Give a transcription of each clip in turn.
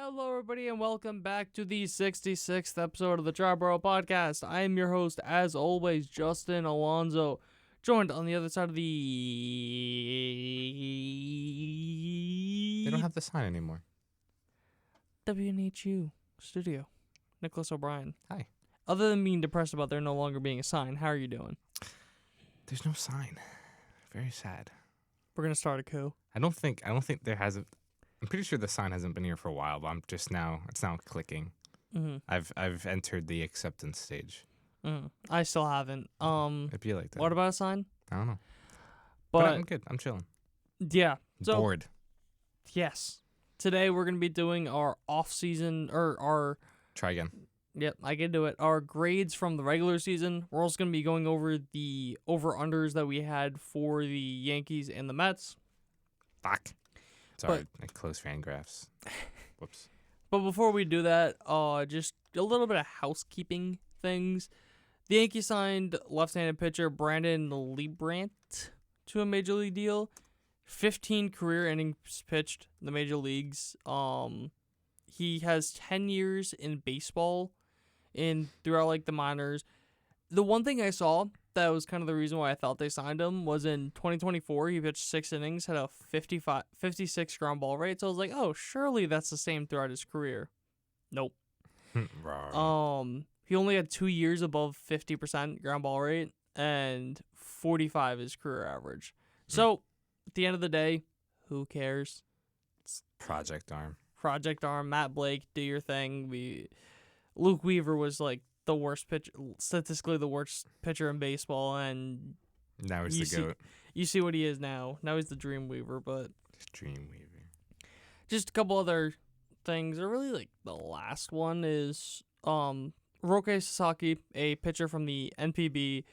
Hello, everybody, and welcome back to the 66th episode of the Triboro Podcast. I am your host, as always, Justin Alonso, joined on the other side of the... They don't have the sign anymore. WNHU studio, Nicholas O'Brien. Hi. Other than being depressed about there no longer being a sign, how are you doing? There's no sign. Very sad. We're going to start a coup. I don't think there hasn't. I'm pretty sure the sign hasn't been here for a while, but it's now clicking. Mm-hmm. I've entered the acceptance stage. I still haven't. It'd be like that. What about a sign? I don't know. But I'm good. I'm chilling. Yeah. So, Bored. yes. Today we're going to be doing our off-season, or our... Try again. Yep, I can do it. Our grades from the regular season. We're also going to be going over the over-unders that we had for the Yankees and the Mets. Fuck. Sorry, I closed Fangraphs. Whoops. But before we do that, just a little bit of housekeeping things. The Yankees signed left-handed pitcher Brandon Liebrandt to a major league deal. 15 career innings pitched in the major leagues. He has 10 years in baseball throughout like the minors. The one thing I saw that was kind of the reason why I thought they signed him was in 2024, he pitched 6 innings, had a 56 ground ball rate. So I was like, oh, surely that's the same throughout his career. Nope. He only had 2 years above 50% ground ball rate and 45 his career average. So at the end of the day, who cares? It's Project Arm. Project Arm, Matt Blake, do your thing. Luke Weaver was like the worst pitcher, statistically the worst pitcher in baseball, and now he's the GOAT. You see what he is now. Now he's the Dream Weaver, but Dream Weaver. Just a couple other things. Or really, like the last one is Roque Sasaki, a pitcher from the NPB,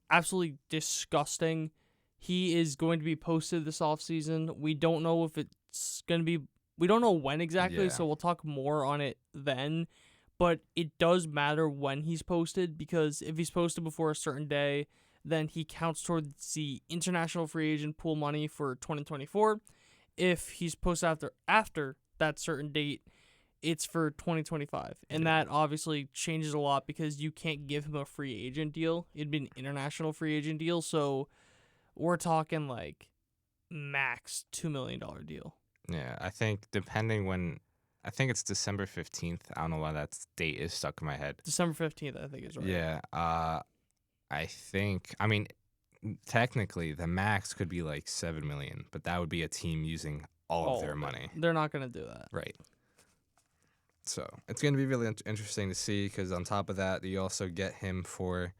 absolutely disgusting. He is going to be posted this offseason. We don't know if it's going to be. We don't know when exactly, so we'll talk more on it then. But it does matter when he's posted, because if he's posted before a certain day, then he counts towards the international free agent pool money for 2024. If he's posted after that certain date, it's for 2025. And that obviously changes a lot because you can't give him a free agent deal. It'd be an international free agent deal. So we're talking like max $2 million deal. Yeah, I think I think it's December 15th. I don't know why that date is stuck in my head. December 15th, I think is right. Yeah. I mean, technically, the max could be like $7 million, but that would be a team using all of their money. They're not going to do that. Right. So it's going to be really interesting to see, because on top of that, you also get him for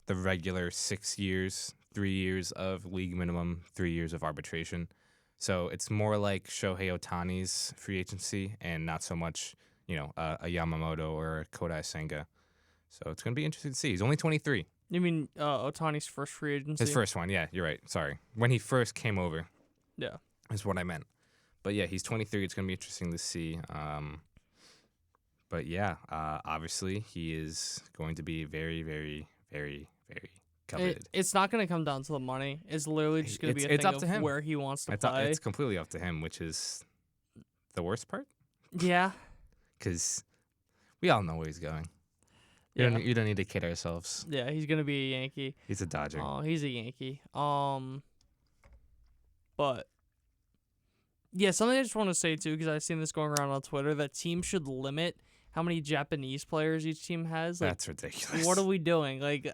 the regular 6 years, 3 years of league minimum, 3 years of arbitration. So it's more like Shohei Ohtani's free agency and not so much, a Yamamoto or a Kodai Senga. So it's going to be interesting to see. He's only 23. You mean Ohtani's first free agency? His first one, yeah, you're right. Sorry. When he first came over. Yeah. Is what I meant. But yeah, he's 23. It's going to be interesting to see. But yeah, obviously he is going to be very, very, very, very coveted. It's not going to come down to the money. It's literally just going to be a thing of where he wants to play. It's completely up to him, which is the worst part. Yeah. Because we all know where he's going. You don't need to kid ourselves. Yeah, he's going to be a Yankee. He's a Dodger. Oh, he's a Yankee. But yeah, something I just want to say too, because I've seen this going around on Twitter, that teams should limit how many Japanese players each team has. Like, that's ridiculous. What are we doing? Like,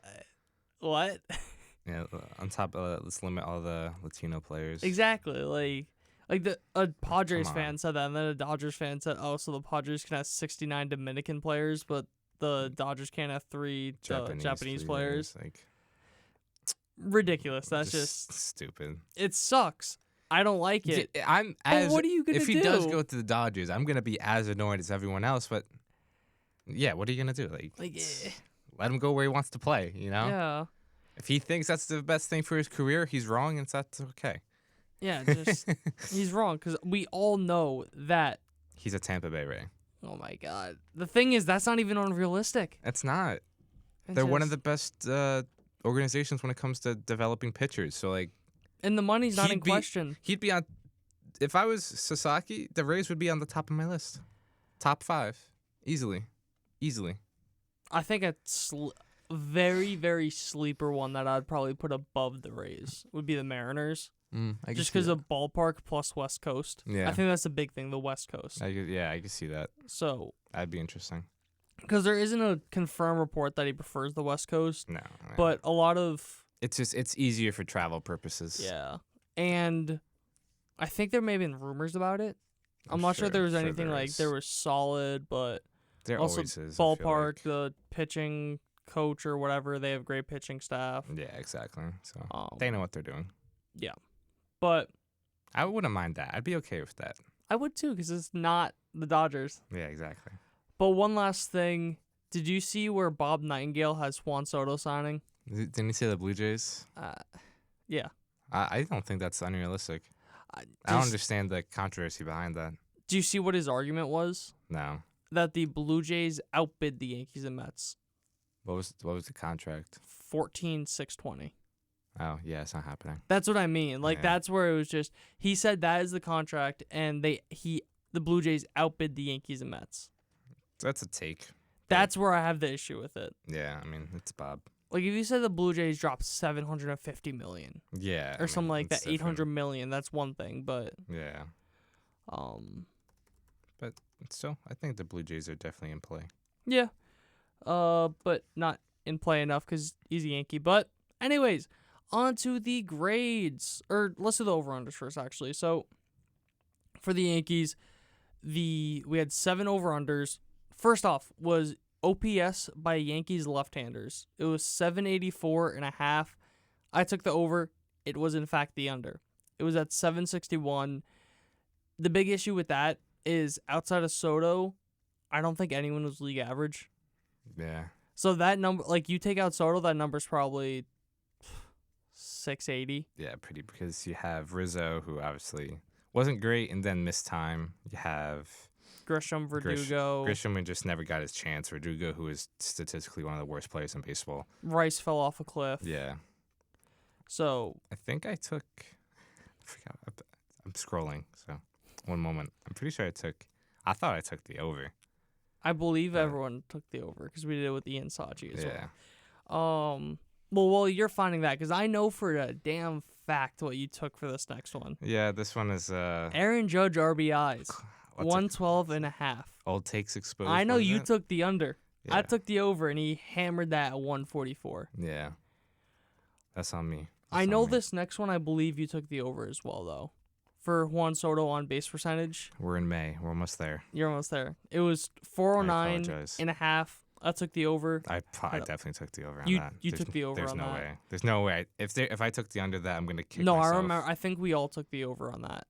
what? Yeah, on top of let's limit all the Latino players. Exactly. Like a Padres fan said that, and then a Dodgers fan said, oh, so the Padres can have 69 Dominican players, but the Dodgers can't have 3 Japanese players. Like, ridiculous. That's just stupid. It sucks. I don't like it. But what are you going to do? If he does go to the Dodgers, I'm going to be as annoyed as everyone else, but yeah, what are you going to do? Let him go where he wants to play, Yeah. If he thinks that's the best thing for his career, he's wrong, and that's okay. Yeah, he's wrong, because we all know that. He's a Tampa Bay Ray. Oh, my God. The thing is, that's not even unrealistic. It's not. They're one of the best organizations when it comes to developing pitchers. So, and the money's not in question. He'd be on. If I was Sasaki, the Rays would be on the top of my list. Top 5. Easily. I think a very, very sleeper one that I'd probably put above the Rays would be the Mariners. Just because of ballpark plus West Coast. Yeah. I think that's the big thing, the West Coast. I can see that. So That'd be interesting. because there isn't a confirmed report that he prefers the West Coast. No. But a lot of... It's easier for travel purposes. Yeah. And I think there may have been rumors about it. I'm not sure if there was anything there was solid, but there also always is. ballpark, the pitching coach or whatever, they have great pitching staff. Yeah, exactly. So they know what they're doing. Yeah. But I wouldn't mind that. I'd be okay with that. I would too, because it's not the Dodgers. Yeah, exactly. But one last thing. Did you see where Bob Nightingale has Juan Soto signing? Didn't he say the Blue Jays? Yeah. I don't think that's unrealistic. I don't understand the controversy behind that. Do you see what his argument was? No. That the Blue Jays outbid the Yankees and Mets. What was the contract? 14,620. Oh, yeah, it's not happening. That's what I mean. That's where it was just he said that is the contract, and the Blue Jays outbid the Yankees and Mets. That's a take. That's where I have the issue with it. Yeah, I mean, it's Bob. Like if you said the Blue Jays dropped $750 million. Yeah. Or something like that, $800 million. That's one thing, but yeah. But still, I think the Blue Jays are definitely in play. Yeah. But not in play enough because he's a Yankee. But anyways, on to the grades. Or let's do the over-unders first, actually. So for the Yankees, we had 7 over-unders. First off was OPS by Yankees left-handers. It was 784.5. I took the over. It was, in fact, the under. It was at 761. The big issue with that is outside of Soto, I don't think anyone was league average. Yeah. So that number, like you take out Soto, that number's probably 680. Yeah, pretty, because you have Rizzo, who obviously wasn't great and then missed time. You have Grisham, Verdugo. Grisham just never got his chance. Verdugo, who is statistically one of the worst players in baseball. Rice fell off a cliff. Yeah. So I think I took. I forgot. I'm scrolling. So one moment. I'm pretty sure I thought I took the over. I believe everyone took the over because we did it with Ian Sachi as yeah. well. Well, you're finding that because I know for a damn fact what you took for this next one. Yeah, this one is Aaron Judge RBIs. 112.5. Old takes exposed. I know you took the under. Yeah. I took the over, and he hammered that at 144. Yeah. That's on me. I know this next one, I believe you took the over as well, though. For Juan Soto on base percentage. We're in May. We're almost there. You're almost there. It was 409.5. I took the over. I definitely took the over on that. You took the over on that. There's no way. There's no way. If I took the under that, I'm going to kick myself. myself. I remember. I think we all took the over on that.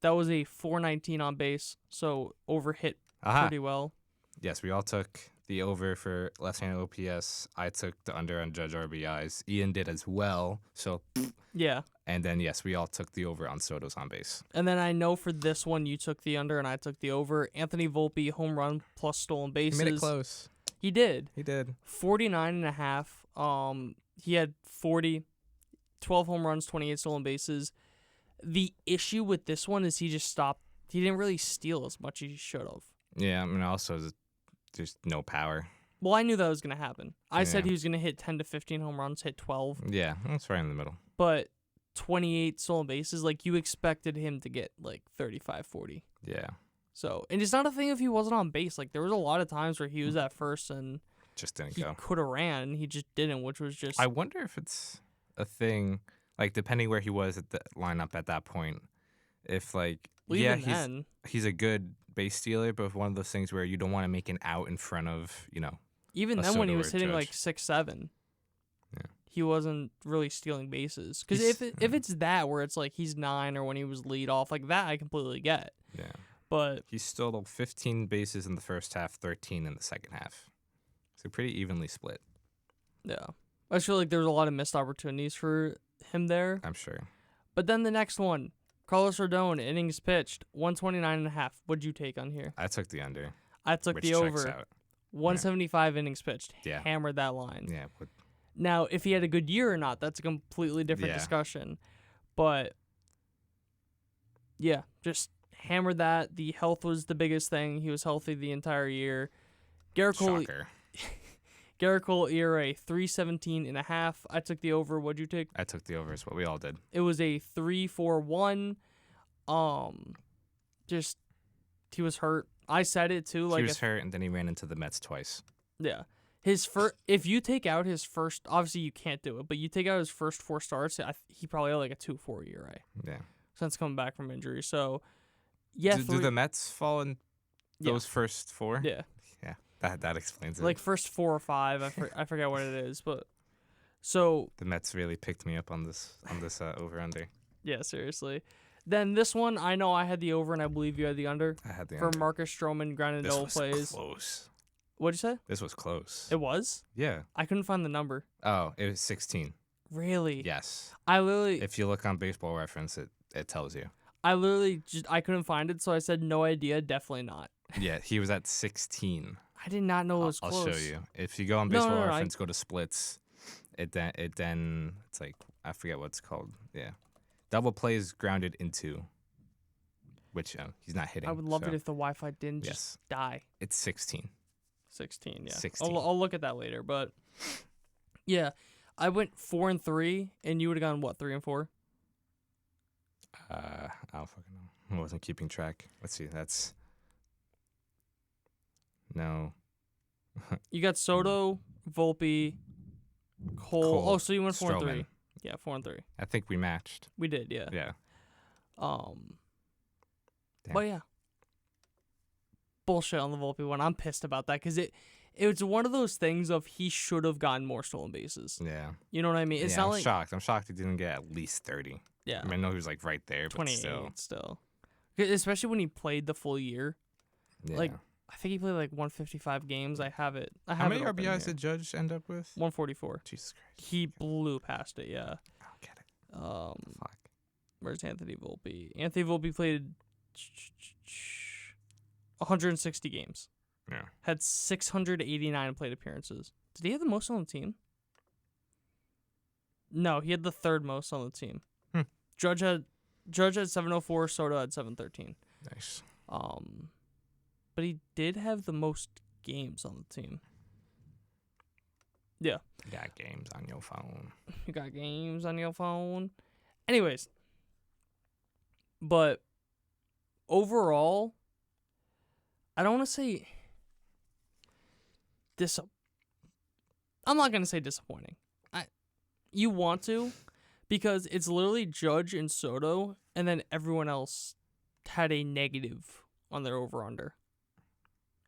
That was a 419 on base, so over hit pretty well. Yes, we all took the over for left-handed OPS. I took the under on Judge RBIs. Ian did as well. So yeah. And then yes, we all took the over on Soto's on base. And then I know for this one you took the under and I took the over. Anthony Volpe home run plus stolen bases. He made it close. He did. 49.5. He had 12 home runs, 28 stolen bases. The issue with this one is he just stopped. He didn't really steal as much as he should have. Yeah, I mean, also there's no power. Well, I knew that was going to happen. I said he was going to hit 10 to 15 home runs, hit 12. Yeah, that's right in the middle. But 28 stolen bases, like you expected him to get like 35, 40. Yeah. So, and it's not a thing if he wasn't on base. Like there was a lot of times where he was at first and just didn't go. He could have ran and he just didn't, which was just. I wonder if it's a thing, depending where he was at the lineup at that point. If he's a good base stealer, but one of those things where you don't want to make an out in front of, even then when he was hitting like 6-7, he wasn't really stealing bases. Because if it's that where it's like he's 9 or when he was lead off, like that I completely get. Yeah. But he stole 15 bases in the first half, 13 in the second half. So pretty evenly split. Yeah. I just feel like there was a lot of missed opportunities for him there. I'm sure. But then the next one, Carlos Rodon, innings pitched, 129.5. What'd you take on here? I took the under. I took the over. 175 innings pitched. Yeah. Hammered that line. Yeah. Now, if he had a good year or not, that's a completely different discussion. But, yeah, just hammered that. The health was the biggest thing. He was healthy the entire year. Garrett Cole ERA 3.17.5. I took the over. What'd you take? I took the over is what we all did. It was a 3.41. Just he was hurt. I said it too. Like he was hurt, and then he ran into the Mets twice. Yeah. His first, if you take out his first, obviously you can't do it, but you take out his first 4 starts, he probably had like a 2.4 ERA. Yeah. Since coming back from injury. So, yeah. Do the Mets fall in those first 4? Yeah. Yeah. That explains it. Like first 4 or 5. I forget what it is, but so the Mets really picked me up on this over under. Yeah, seriously. Then this one, I know I had the over, and I believe you had the under. I had the for under. Marcus Stroman, grounded no plays. This was close. What'd you say? This was close. It was? Yeah. I couldn't find the number. Oh, it was 16. Really? Yes. I literally. If you look on Baseball Reference, it tells you. I literally I couldn't find it, so I said no idea, definitely not. Yeah, he was at 16. I did not know it was close. I'll show you. If you go on Baseball Reference, go to splits. It then it's like I forget what it's called. Yeah, double plays grounded into, which he's not hitting. I would love it if the Wi-Fi didn't just die. It's 16. 16, yeah. 16. I'll look at that later, but yeah, I went 4-3, and you would have gone what, 3-4? I don't fucking know. I wasn't keeping track. Let's see. That's no. You got Soto, Volpe, Cole. Oh, so you went 4-3. Yeah, 4-3. I think we matched. We did, yeah. Yeah. Damn. But yeah. Bullshit on the Volpe one. I'm pissed about that because it was one of those things of he should have gotten more stolen bases. Yeah. You know what I mean? It's not I'm like shocked. I'm shocked he didn't get at least 30. Yeah. I mean, I know he was like right there, but 28 still. Especially when he played the full year. Yeah. Like I think he played like 155 games. I have it. How many RBIs did Judge end up with? 144. Jesus Christ. He blew past it, yeah. I don't get it. Fuck. Where's Anthony Volpe? Anthony Volpe played 160 games. Yeah. Had 689 plate appearances. Did he have the most on the team? No, he had the 3rd most on the team. Judge had 704, Soto had 713. Nice. But he did have the most games on the team. Yeah. You got games on your phone. You got games on your phone. Anyways. But overall, I don't want to say I'm not going to say disappointing. You want to, because it's literally Judge and Soto, and then everyone else had a negative on their over/under.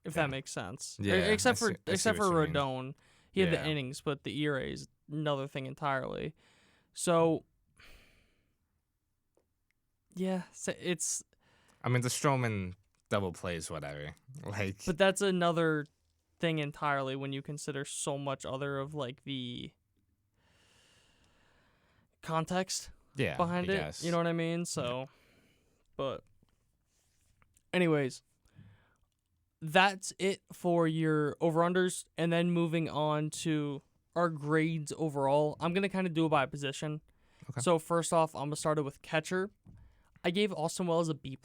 If that makes sense. Yeah. Except for Rodon. Rodon. He had the innings, but the ERA is another thing entirely. So, yeah, it's... I mean, the Stroman double plays, whatever. But that's another thing entirely when you consider so much other of, like, the context behind it. Guess. You know what I mean? So, but anyways, that's it for your over-unders. And then moving on to our grades overall. I'm going to kind of do it by position. Okay. So first off, I'm going to start it with catcher. I gave Austin Wells a B+.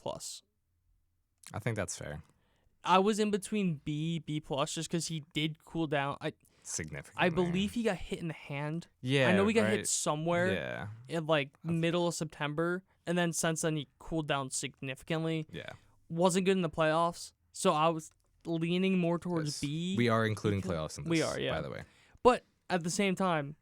I think that's fair. I was in between B+, just because he did cool down. Significantly. I believe he got hit in the hand. Yeah, I know he got hit somewhere. Yeah. In like middle of September, and then since then he cooled down significantly. Yeah. Wasn't good in the playoffs, so I was leaning more towards B. We are including playoffs in this. We are, yeah. By the way. But at the same time,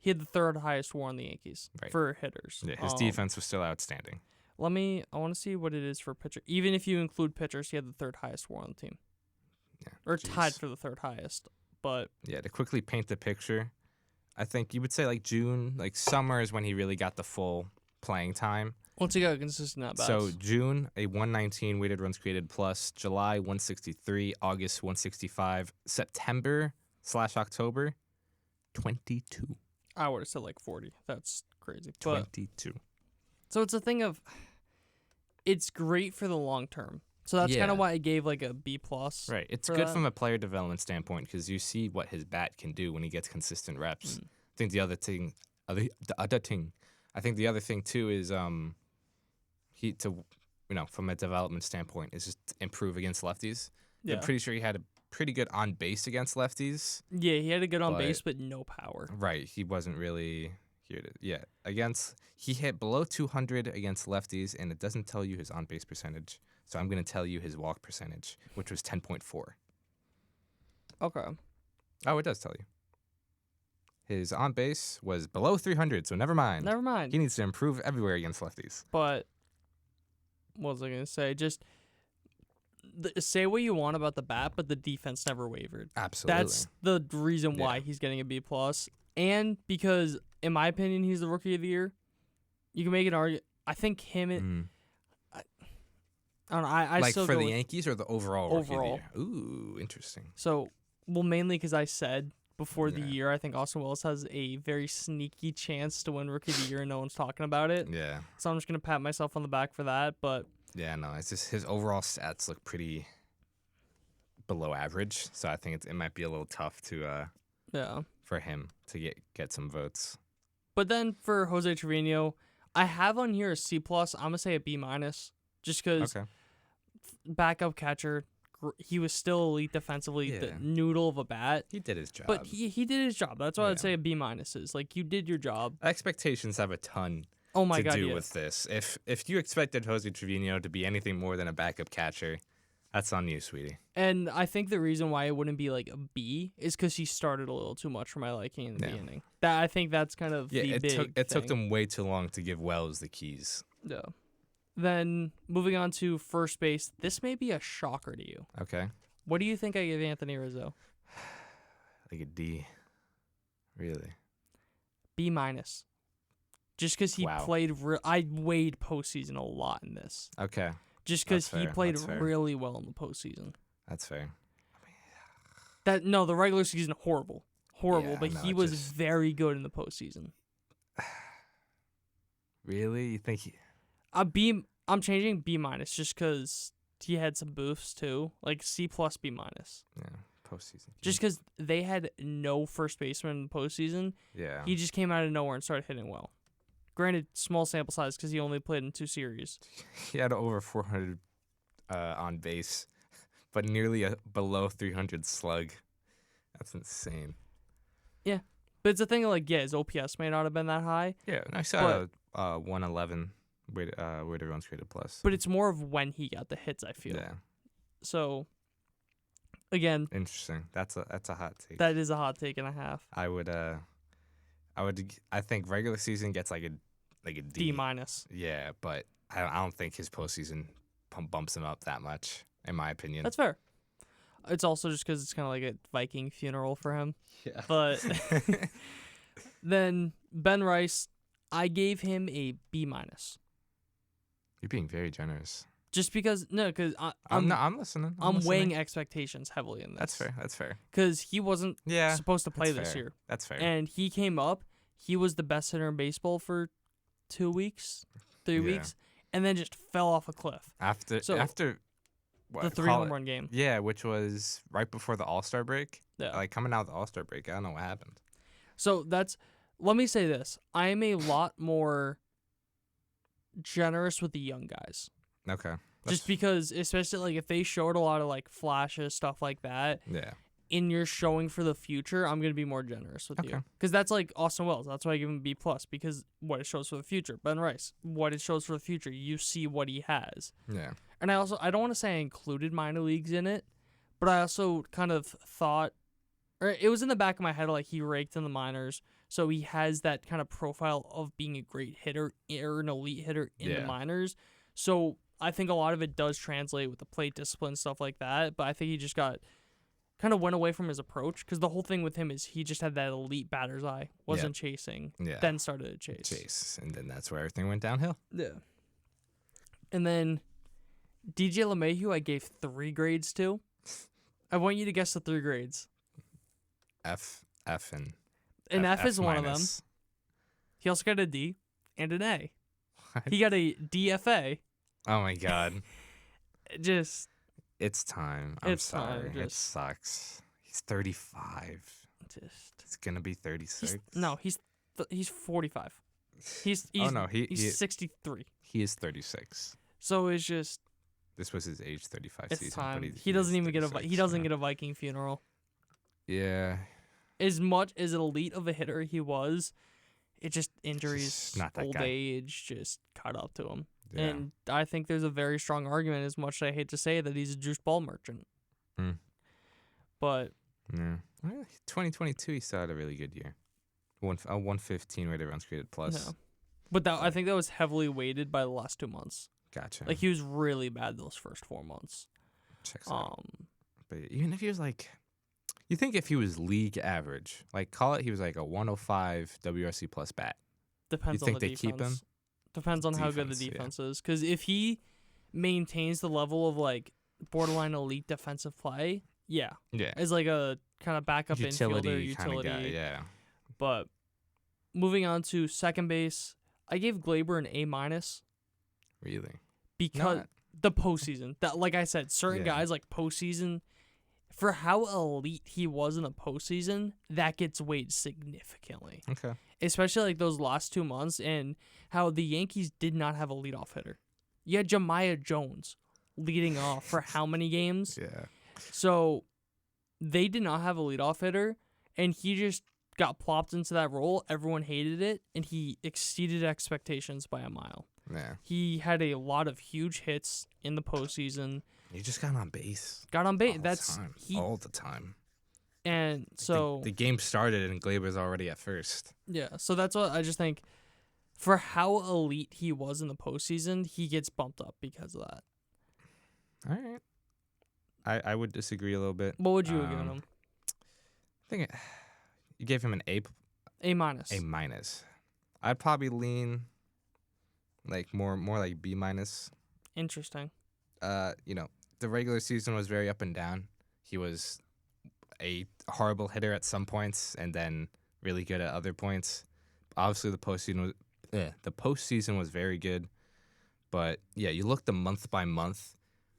he had the 3rd highest WAR on the Yankees for hitters. Yeah, his defense was still outstanding. I want to see what it is for pitcher. Even if you include pitchers, he had the 3rd highest WAR on the team. Yeah. Or tied for the 3rd highest. But yeah, to quickly paint the picture, I think you would say like June, like summer is when he really got the full playing time. Once he got consistent at bats. So June, a 119 weighted runs created plus, July 163, August 165, September/October 22. I would have said like 40. That's crazy. 22. So it's a thing of, it's great for the long term. So that's kind of why I gave like a B+. Right. It's good from a player development standpoint because you see what his bat can do when he gets consistent reps. I think the other thing too is from a development standpoint, is just improve against lefties. Yeah. I'm pretty sure he had a pretty good on base against lefties. Yeah, he had a good on base, but no power. Right. He wasn't really here to. Yeah. He hit below 200 against lefties, and it doesn't tell you his on base percentage. So I'm going to tell you his walk percentage, which was 10.4. Okay. Oh, it does tell you. His on base was below 300, so never mind. Never mind. He needs to improve everywhere against lefties. But what was I going to say? Just say what you want about the bat, but the defense never wavered. Absolutely. That's the reason why he's getting a B+. And because, in my opinion, he's the Rookie of the Year. You can make an argument. I think him... I don't know. I like still for go the with Yankees or the overall Rookie of the overall. Year? Ooh, interesting. So, mainly because I said before the year, I think Austin Wells has a very sneaky chance to win Rookie of the Year, and no one's talking about it. Yeah. So I'm just gonna pat myself on the back for that. But yeah, no, it's just his overall stats look pretty below average. So I think it might be a little tough to for him to get some votes. But then for Jose Trevino, I have on here a C+. I'm gonna say a B-, just because backup catcher. He was still elite defensively, the noodle of a bat. He did his job. But he did his job. That's why I'd say a B- is. Like, you did your job. Expectations have a ton to do with this. If you expected Jose Trevino to be anything more than a backup catcher, that's on you, sweetie. And I think the reason why it wouldn't be like a B is because he started a little too much for my liking in the beginning. I think that's kind of the big thing. It took them way too long to give Wells the keys. Yeah. Then, moving on to first base, this may be a shocker to you. Okay. What do you think I give Anthony Rizzo? Like a D. Really? B-. Just because he played... I weighed postseason a lot in this. Okay. Just because he played really well in the postseason. That's fair. The regular season, horrible. Horrible, Yeah, but no, he was very good in the postseason. Really? You think he... I'm changing B- just because he had some boofs too, like C+, B-. Yeah, postseason. Just because they had no first baseman in the postseason. Yeah. He just came out of nowhere and started hitting well. Granted, small sample size because he only played in 2 series. He had over 400 on base, but nearly a below 300 slug. That's insane. Yeah, but it's a thing of like, his OPS may not have been that high. Yeah, I saw 111. Weighted runs created plus. But it's more of when he got the hits, I feel. Yeah. So, again, interesting. That's a hot take. That is a hot take and a half. I think regular season gets like a D. D-. Yeah, but I don't think his postseason bumps him up that much, in my opinion. That's fair. It's also just because it's kind of like a Viking funeral for him. Yeah. But then Ben Rice, I gave him a B-. You're being very generous. Just because I'm listening. I'm weighing expectations heavily in this. That's fair. Because he wasn't supposed to play this year. That's fair. And he came up. He was the best hitter in baseball for 2 weeks, 3 weeks, and then just fell off a cliff. After what, the 3 home run game. Yeah, which was right before the All-Star break. Yeah. Like coming out of the All-Star break, I don't know what happened. So let me say this. I am a lot more generous with the young guys. Okay. Just because, especially like if they showed a lot of like flashes, stuff like that. Yeah. In your showing for the future, I'm going to be more generous with you. Because that's like Austin Wells. That's why I give him B+, because what it shows for the future. Ben Rice, what it shows for the future. You see what he has. Yeah. And I don't want to say I included minor leagues in it, but I also kind of thought, or it was in the back of my head, like he raked in the minors, so he has that kind of profile of being a great hitter or an elite hitter in the minors. So I think a lot of it does translate with the plate discipline, stuff like that, but I think he just kind of went away from his approach, because the whole thing with him is he just had that elite batter's eye, wasn't chasing, then started to chase. And then that's where everything went downhill. Yeah. And then DJ LeMahieu, I gave 3 grades to. I want you to guess the 3 grades. F, and F is one of them. He also got a D and an A. What? He got a DFA. Oh my God. It's time. I'm sorry. It sucks. He's 35. He's gonna be 36. He's 45. He's 63. He is 36. So it's just This was his age 35 it's season. time. But He doesn't is even get 36, he doesn't yeah. get a Viking funeral. Yeah. As much as elite of a hitter he was, it just injuries, Just not that old guy. age just caught up to him. Yeah. And I think there's a very strong argument, as much as I hate to say, that he's a juice ball merchant. Hmm. But Yeah. Well, 2022, he still had a really good year. 115 weighted runs created plus. yeah. But I think that was heavily weighted by the last 2 months. Gotcha. Like, he was really bad those first 4 months. Checks out. But even if he was like, you think if he was league average, like call it, he was like a 105 WRC plus bat. Depends You on think the they defense. keep him? Depends on how good the Defense, yeah. defense is. Because if he maintains the level of, like, borderline elite defensive play, yeah. Yeah. As, like, a kind of backup infielder, Utility kind of guy. utility. Yeah. But moving on to second base, I gave Glaber an A- Really. because Not- the postseason. That, like I said, certain Yeah. guys like postseason, for how elite he was in the postseason, that gets weighed significantly. Okay. Especially like those last 2 months, and how the Yankees did not have a leadoff hitter. You had Jemiah Jones leading off for how many games? Yeah. So they did not have a leadoff hitter, and he just got plopped into that role. Everyone hated it, and he exceeded expectations by a mile. Yeah. He had a lot of huge hits in the postseason. He just got on base. Got on base. all That's the time. he, all the time. and so The game started and Glaber's already at first. yeah. So that's what I just think. For how elite he was in the postseason, he gets bumped up because of that. All right. I would disagree a little bit. What would you have given him? I think you gave him an A. A minus. A minus. I'd probably lean like more like B minus. Interesting. The regular season was very up and down. He was a horrible hitter at some points and then really good at other points. Obviously, the postseason was very good. But yeah, you look the month by month.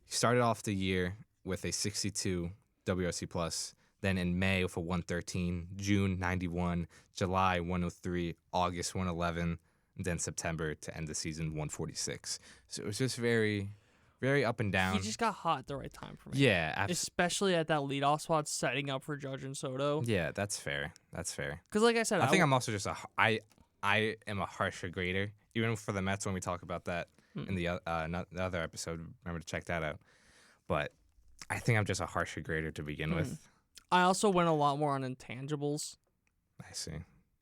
He started off the year with a 62 WRC plus. Then in May with a 113, June 91, July 103, August 111, and then September to end the season 146. So it was just very, very up and down. He just got hot at the right time for me. Yeah, absolutely. Especially at that leadoff spot, setting up for Judge and Soto. Yeah, that's fair. That's fair. Because, like I said, I think I'm also just I am a harsher grader, even for the Mets when we talk about that in the other episode. Remember to check that out. But I think I'm just a harsher grader to begin with. I also went a lot more on intangibles. I see.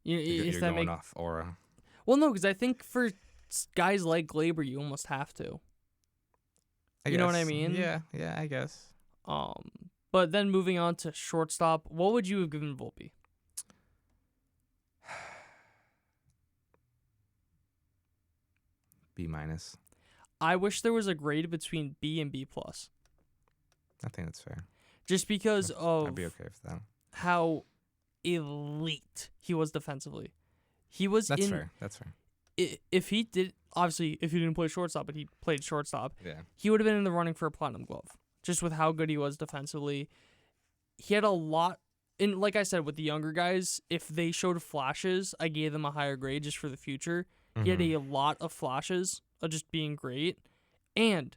You're going off aura. Well, no, because I think for guys like Glaber, you almost have to. You know what I mean? Yeah, I guess. But then moving on to shortstop, what would you have given Volpe? B minus. I wish there was a grade between B and B plus, I think that's fair. just because of I'd be okay with that. how elite he was defensively. He was That's fair. That's fair. If he did, obviously, if he didn't play shortstop, but he played shortstop, Yeah. he would have been in the running for a platinum glove, just with how good he was defensively. He had a lot, and like I said, with the younger guys, if they showed flashes, I gave them a higher grade just for the future. He had a lot of flashes of just being great, and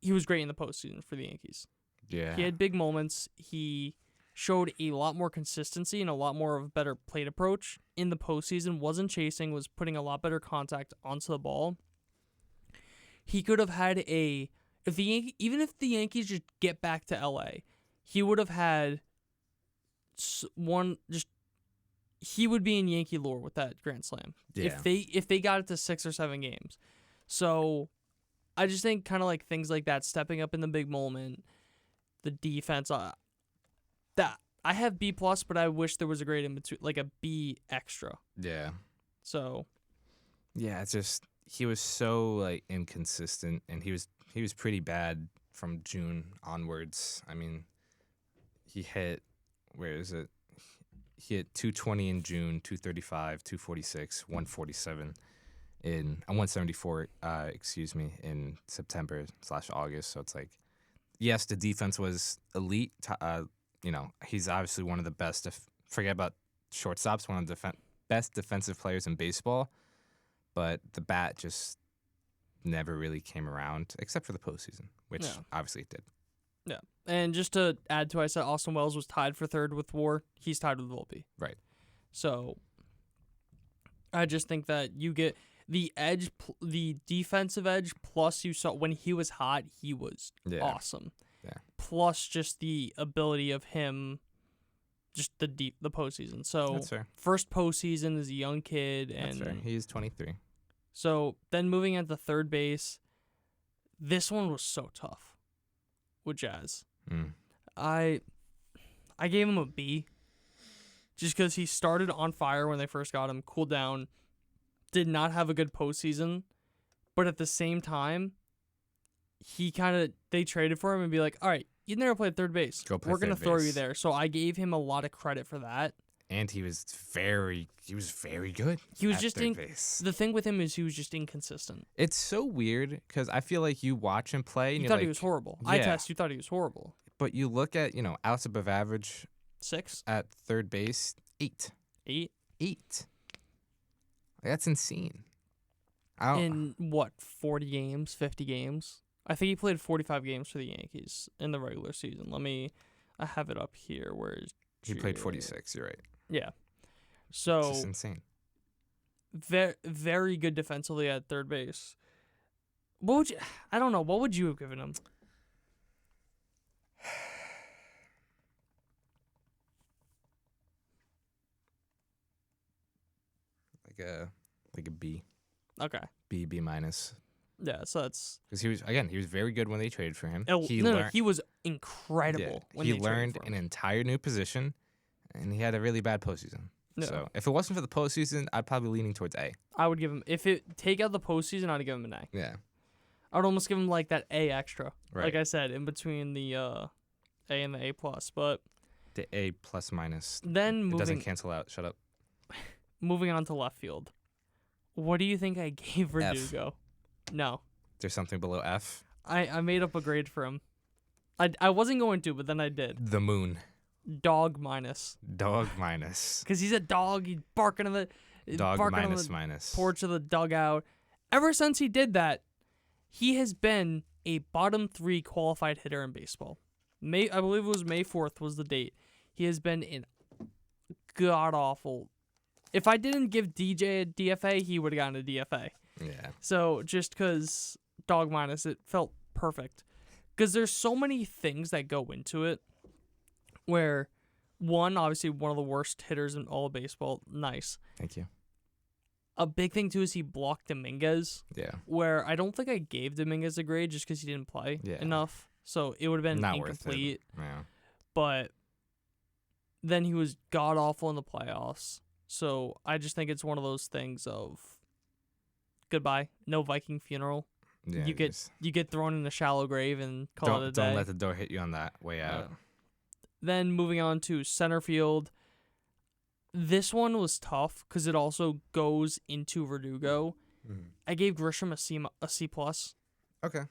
he was great in the postseason for the Yankees. Yeah. He had big moments. He showed a lot more consistency and a lot more of a better plate approach in the postseason. Wasn't chasing, was putting a lot better contact onto the ball. He could have had even if the Yankees just get back to LA, he would have had he would be in Yankee lore with that grand slam. Yeah. If they got it to 6 or 7 games. So I just think kind of like things like that, stepping up in the big moment, the defense. That I have B plus, but I wish there was a grade in between, like a B extra. Yeah. So Yeah, it's just he was so like inconsistent, and he was pretty bad from June onwards. I mean, he hit He hit 220 in June, 235, 246, 147 and 174. In September/August. So it's like, yes, the defense was elite. He's obviously one of the best. Forget about shortstops, one of the best defensive players in baseball. But the bat just never really came around, except for the postseason, which obviously it did. Yeah. And just to add to what I said, Austin Wells was tied for third with WAR. He's tied with Volpe. Right. So I just think that you get the edge, the defensive edge, plus you saw when he was hot, he was awesome. Yeah. Plus just the ability of him, just the postseason. So that's fair. First postseason as a young kid. And that's fair. He's 23. So then moving into third base, this one was so tough with Jazz. I gave him a B just because he started on fire when they first got him, cooled down, did not have a good postseason, but at the same time, they traded for him and be like, all right, you never played third base. We're going to throw you there. So I gave him a lot of credit for that. And he was very good. He was just base. The thing with him is he was just inconsistent. It's so weird because I feel like you watch him play and you thought he was horrible. Yeah. You thought he was horrible. But you look at, outs above average. 6 at third base. 8. 8. That's insane. In what, 40 games, 50 games? I think he played 45 games for the Yankees in the regular season. I have it up here. Where is he played 46? You're right. Yeah. So it's just insane. Very, very good defensively at third base. I don't know. What would you have given him? Like a B. Okay. B minus. Yeah, so that's because he was very good when they traded for him. He was incredible. When he learned an entire new position, and he had a really bad postseason. Yeah. So if it wasn't for the postseason, I'd probably leaning towards A. I would give him take out the postseason, I'd give him an A. Yeah. I'd almost give him like that A extra. Right. Like I said, in between the A and the A plus, but the A plus minus. Then it doesn't cancel out. Shut up. Moving on to left field. What do you think I gave Verdugo? F. No. There's something below F? I made up a grade for him. I wasn't going to, but then I did. The moon. Dog minus. Dog minus. Because he's a dog. He's barking on the porch of the dugout. Ever since he did that, he has been a bottom 3 qualified hitter in baseball. I believe it was May 4th was the date. He has been in god-awful. If I didn't give DJ a DFA, he would have gotten a DFA. Yeah. So just because dog minus, it felt perfect. Because there's so many things that go into it where, one, obviously one of the worst hitters in all of baseball. Nice. Thank you. A big thing, too, is he blocked Dominguez. Yeah. Where I don't think I gave Dominguez a grade just because he didn't play enough. So it would have been not incomplete. Worth it. Yeah. But then he was god-awful in the playoffs. So I just think it's one of those things of goodbye, no Viking funeral. Yeah, you get thrown in a shallow grave and call it a day. Don't let the door hit you on that way out. Then moving on to center field. This one was tough because it also goes into Verdugo. I gave Grisham a C plus. Okay.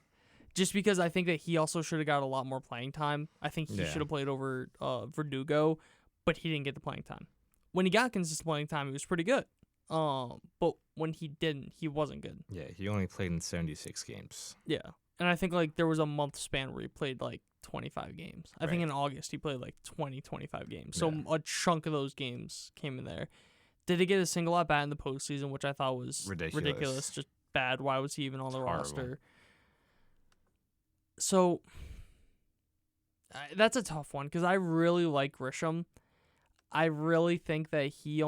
Just because I think that he also should have got a lot more playing time. I think he should have played over Verdugo, but he didn't get the playing time. When he got consistent playing time, he was pretty good. But when he didn't, he wasn't good. Yeah, he only played in 76 games. Yeah. And I think there was a month span where he played 25 games. I think in August he played 25 games. So a chunk of those games came in there. Did he get a single at bat in the postseason, which I thought was ridiculous, just bad. Why was he even on the roster? So that's a tough one because I really like Grisham. I really think that he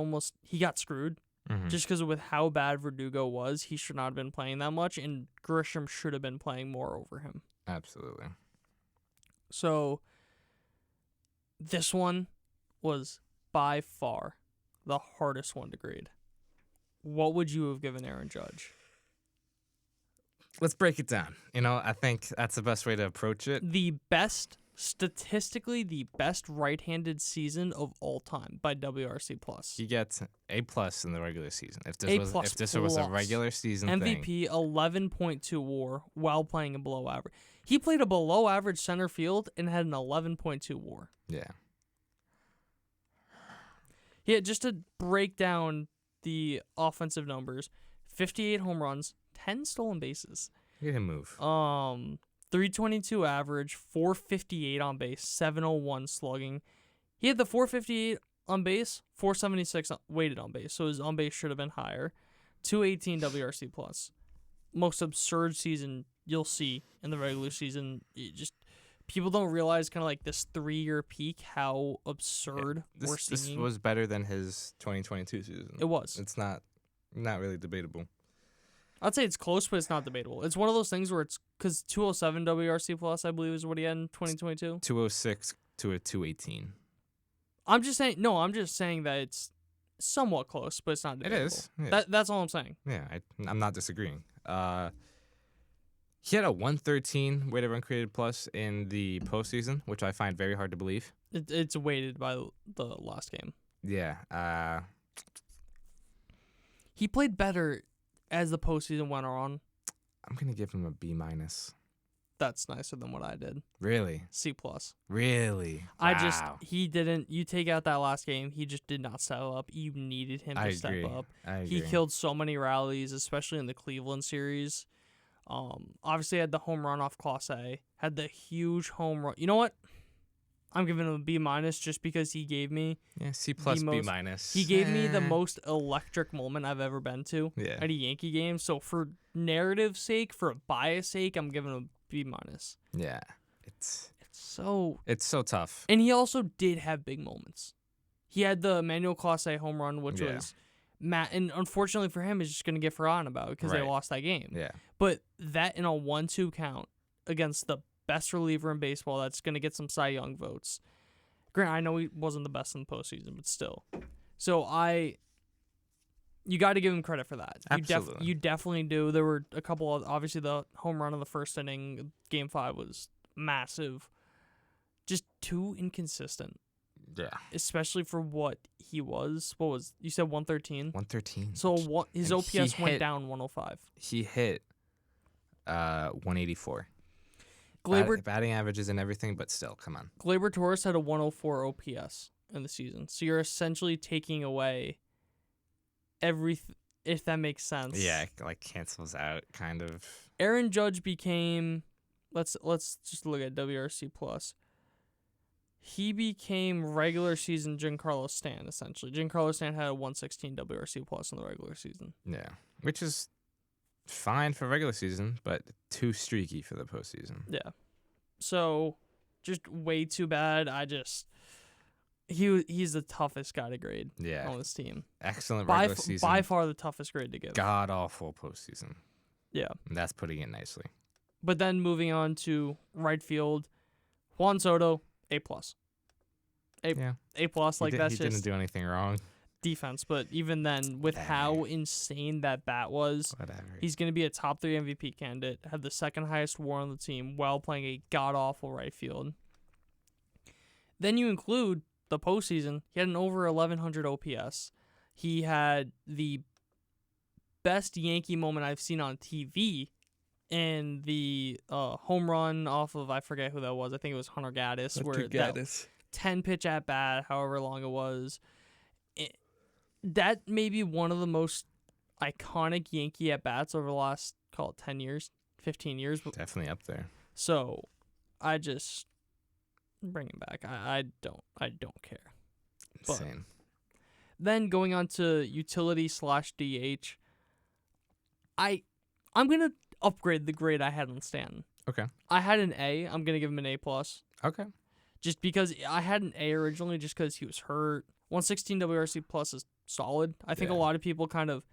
got screwed just because with how bad Verdugo was. He should not have been playing that much, and Grisham should have been playing more over him. Absolutely. So this one was by far the hardest one to grade. What would you have given Aaron Judge? Let's break it down. I think that's the best way to approach it. Statistically, the best right-handed season of all time by WRC+. He gets A+ in the regular season. If this was a regular season MVP, 11.2 WAR while playing a below average. He played a below average center field and had an 11.2 WAR. Yeah. Yeah, just to break down the offensive numbers, 58 home runs, 10 stolen bases. Look at him move. 322 average, 458 on base, 701 slugging. He had the 458 on base, 476 weighted on base, so his on base should have been higher. 218 WRC plus. Most absurd season you'll see in the regular season. People don't realize kind of like this 3-year peak, how absurd we're seeing. This was better than his 2022 season. It was. It's not really debatable. I'd say it's close, but it's not debatable. It's one of those things where it's because 207 WRC plus, I believe, is what he had in 2022. 206 to a 218. I'm just saying that it's somewhat close, but it's not debatable. It is. Yeah. That's all I'm saying. Yeah, I'm not disagreeing. He had a 113 weighted run created plus in the postseason, which I find very hard to believe. It's weighted by the last game. Yeah. He played better as the postseason went on. I'm gonna give him a B minus. That's nicer than what I did. Really? C plus. Really? Wow. He didn't. You take out that last game, he just did not step up. You needed him to step up. I agree. He killed so many rallies, especially in the Cleveland series. Obviously had the home run off Class A. Had the huge home run. You know what? I'm giving him a B minus just because he gave me C plus B minus. He gave me the most electric moment I've ever been to at a Yankee game. So for narrative sake, for bias sake, I'm giving him a B minus. Yeah, it's so tough. And he also did have big moments. He had the Emmanuel Clase home run, which was and unfortunately for him, is just going to get forgotten about because they lost that game. Yeah, but that in a 1-2 count against the best reliever in baseball, that's going to get some Cy Young votes. Grant, I know he wasn't the best in the postseason, but still. So you got to give him credit for that. Absolutely. You definitely do. There were a couple of, obviously the home run in the first inning, Game 5 was massive. Just too inconsistent. Yeah. Especially for what he was. What was, you said 113? 113. So his OPS went down 105. He hit 184. Batting averages and everything, but still, come on. Gleyber Torres had a 104 OPS in the season. So you're essentially taking away if that makes sense. Yeah, it like cancels out kind of. Aaron Judge became, let's just look at WRC plus. He became regular season Giancarlo Stanton, essentially. Giancarlo Stanton had a 116 WRC plus in the regular season. Yeah, which is fine for regular season, but too streaky for the postseason. Yeah. So, just way too bad. He's the toughest guy to grade on this team. Excellent regular season. By far the toughest grade to give. God awful postseason. Yeah. And that's putting it nicely. But then moving on to right field, Juan Soto, A+. A+, like that's just... He didn't do anything wrong. Defense, but even then, with how insane that bat was, he's going to be a top 3 MVP candidate, had the second highest WAR on the team while playing a god-awful right field. Then you include the postseason. He had an over 1,100 OPS. He had the best Yankee moment I've seen on TV in the home run off of, I forget who that was. I think it was Hunter Gaddis. That 10-pitch at-bat, however long it was. That may be one of the most iconic Yankee at-bats over the last, call it 10 years, 15 years. Definitely up there. So, I just bring him back. I don't care. Insane. But then going on to utility/DH, I'm going to upgrade the grade I had on Stanton. Okay. I had an A. I'm going to give him an A+. Okay. Just because I had an A originally just because he was hurt. 116 WRC plus is solid. I think a lot of people kind of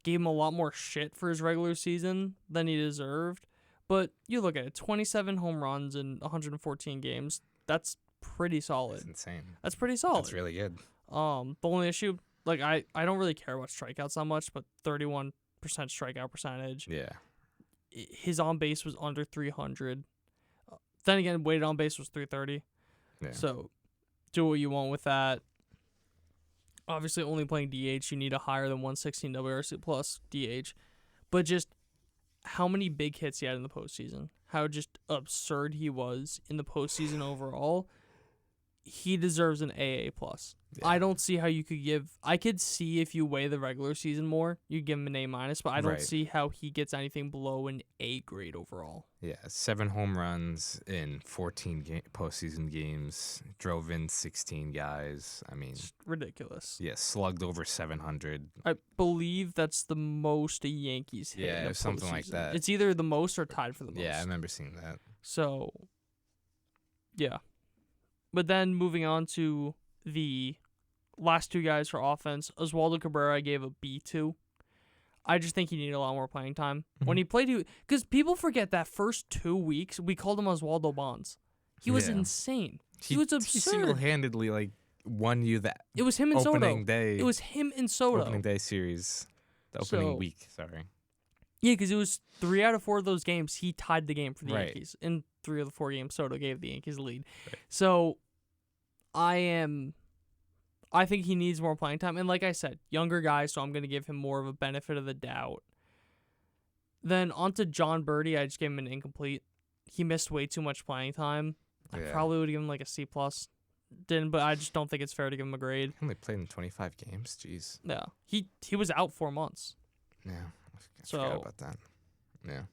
gave him a lot more shit for his regular season than he deserved. But you look at it, 27 home runs in 114 games. That's pretty solid. That's insane. That's pretty solid. That's really good. The only issue, like I don't really care about strikeouts that much, but 31% strikeout percentage. Yeah. His on base was under 300. Then again, weighted on base was 330. Yeah. So do what you want with that. Obviously, only playing DH, you need a higher than 116 WRC plus DH. But just how many big hits he had in the postseason, how just absurd he was in the postseason overall. he deserves an AA plus. Yeah. I don't see how you could give. I could see if you weigh the regular season more, you give him an A minus, but I don't Right. see how he gets anything below an A grade overall. Yeah, 7 home runs in 14 postseason games, drove in 16 guys. I mean, It's ridiculous. yeah, slugged over 700. I believe that's the most a Yankees hit. Yeah, in it a was something like postseason. that. It's either the most or tied for the most. Yeah, I remember seeing that. So, yeah. But then moving on to the last two guys for offense, Oswaldo Cabrera I gave a B to. I just think he needed a lot more playing time. When he played, because people forget that first 2 weeks, we called him Oswaldo Bonds. He was Yeah. insane. He was He absurd. single-handedly won you that It was him and opening Soto. day. It was him and Soto. opening day series, the opening So- week. Sorry. Yeah, because it was 3 out of 4 of those games, he tied the game for the Right. Yankees. In 3 of the 4 games, Soto gave the Yankees the lead. Right. So, I think he needs more playing time. And like I said, younger guy, so I'm going to give him more of a benefit of the doubt. Then on to John Birdie, I just gave him an incomplete. He missed way too much playing time. I Yeah. probably would have given him like a C+. Didn't, but I just don't think it's fair to give him a grade. He only played in 25 games. Jeez. Yeah. He was out 4 months. Yeah. I So- forgot about that. Yeah.